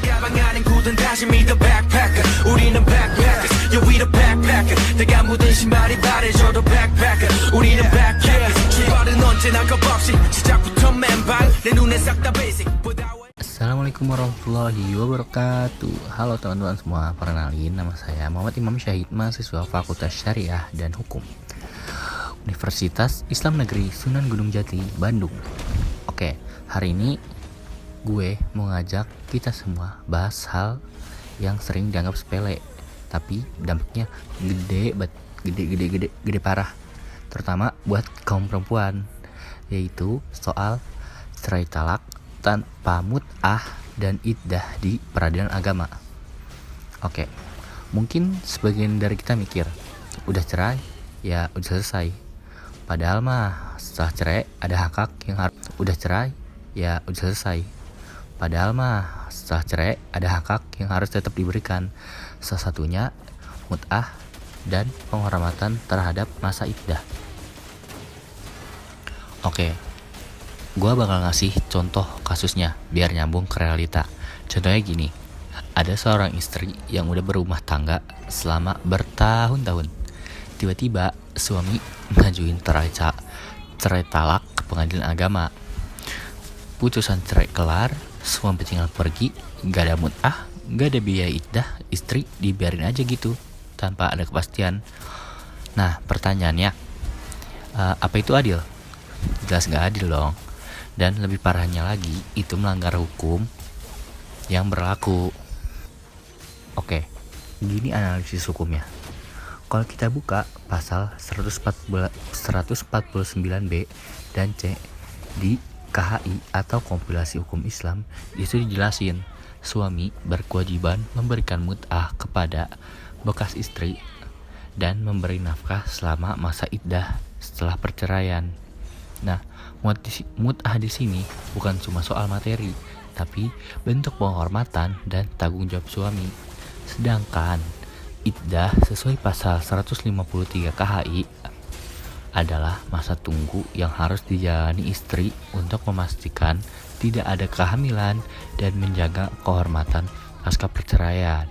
가방 안엔 굳은 다짐이 the backpacker 우리는 backpackers yeah we the backpacker 내가 묻은 신발이 바래져도 backpacker 우리는 backpackers 출발은 언제나 겁없이 시작부터 맨발 내 눈에 싹 다 basic. Assalamualaikum warahmatullahi wabarakatuh. Halo teman-teman semua, perkenalin nama saya Muhammad Imam Syahid, mahasiswa Fakultas Syariah dan Hukum Universitas Islam Negeri Sunan Gunung Jati, Bandung. Oke, hari ini gue mau ngajak kita semua bahas hal yang sering dianggap sepele, tapi dampaknya gede parah, terutama buat kaum perempuan, yaitu soal cerai talak tanpa mut'ah dan iddah di peradilan agama. Oke, mungkin sebagian dari kita mikir, udah cerai, ya udah selesai. Padahal mah setelah cerai ada hak-hak yang harus Padahal mah setelah cerai ada hak-hak yang harus tetap diberikan. Salah satunya mut'ah dan penghormatan terhadap masa iddah. Oke, gue bakal ngasih contoh kasusnya biar nyambung ke realita. Contohnya gini, ada seorang istri yang udah berumah tangga selama bertahun-tahun. Tiba-tiba suami ngajuin cerai talak ke pengadilan agama. Putusan cerai kelar, suami tinggal pergi, gak ada mut'ah, gak ada biaya iddah, istri dibiarin aja gitu tanpa ada kepastian. Nah, pertanyaannya, apa itu adil? Jelas gak adil dong. Dan lebih parahnya lagi, itu melanggar hukum yang berlaku. Oke, gini analisis hukumnya. Kalau kita buka pasal 149B dan C di KHI atau Kompilasi Hukum Islam, itu dijelasin suami berkewajiban memberikan mut'ah kepada bekas istri dan memberi nafkah selama masa iddah setelah perceraian. Nah, mut'ah di sini bukan cuma soal materi, tapi bentuk penghormatan dan tanggung jawab suami. Sedangkan iddah sesuai pasal 153 KHI adalah masa tunggu yang harus dijalani istri untuk memastikan tidak ada kehamilan dan menjaga kehormatan pasca perceraian.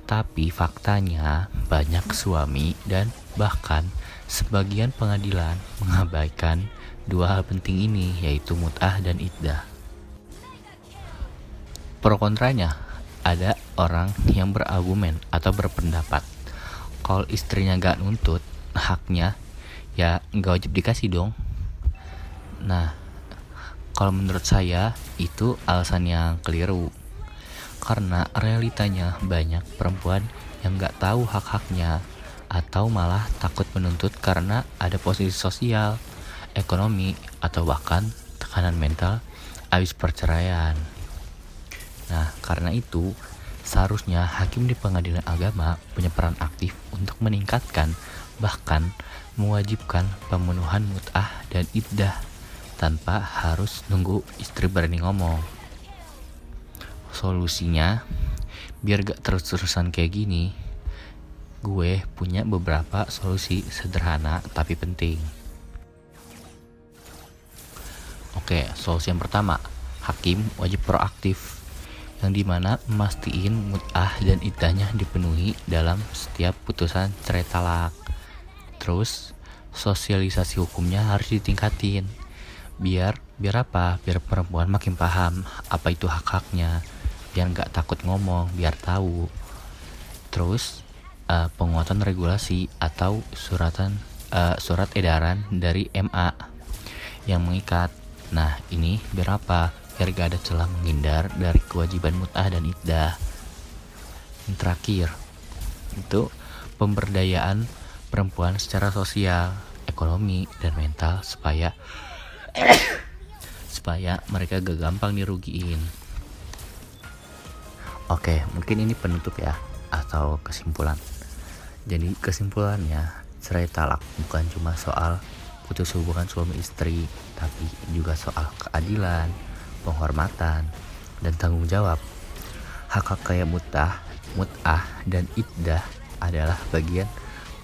Tapi faktanya banyak suami dan bahkan sebagian pengadilan mengabaikan dua hal penting ini, yaitu mut'ah dan iddah. Pro kontranya, ada orang yang berargumen atau berpendapat kalau istrinya gak nuntut haknya, ya gak wajib dikasih dong. Nah, kalau menurut saya itu alasan yang keliru, karena realitanya banyak perempuan yang gak tahu hak-haknya atau malah takut menuntut karena ada posisi sosial, ekonomi, atau bahkan tekanan mental habis perceraian. Nah, karena itu seharusnya hakim di pengadilan agama punya peran aktif untuk meningkatkan, bahkan mewajibkan pemenuhan mut'ah dan iddah tanpa harus nunggu istri berani ngomong. Solusinya, biar gak terus-terusan kayak gini, gue punya beberapa solusi sederhana tapi penting. Oke, solusi yang pertama, hakim wajib proaktif, yang dimana memastiin mut'ah dan iddahnya dipenuhi dalam setiap putusan cerai talak. Terus sosialisasi hukumnya harus ditingkatin. Biar apa? Biar perempuan makin paham apa itu hak-haknya, biar nggak takut ngomong, biar tahu. Terus penguatan regulasi atau surat edaran dari MA yang mengikat. Nah, ini biar apa? Biar gak ada celah menghindar dari kewajiban mut'ah dan iddah. Yang terakhir, itu pemberdayaan perempuan secara sosial, ekonomi, dan mental supaya mereka gak gampang dirugiin. Oke, mungkin ini penutup ya, atau kesimpulan. Jadi kesimpulannya, cerai talak bukan cuma soal putus hubungan suami istri, tapi juga soal keadilan, penghormatan, dan tanggung jawab. Hak-hak kayak mut'ah, dan iddah adalah bagian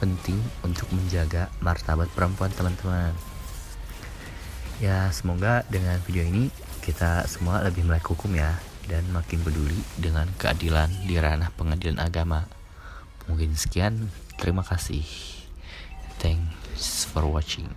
penting untuk menjaga martabat perempuan, teman-teman. Ya, semoga dengan video ini kita semua lebih melek hukum ya, dan makin peduli dengan keadilan di ranah pengadilan agama. Mungkin sekian, terima kasih. Thanks for watching.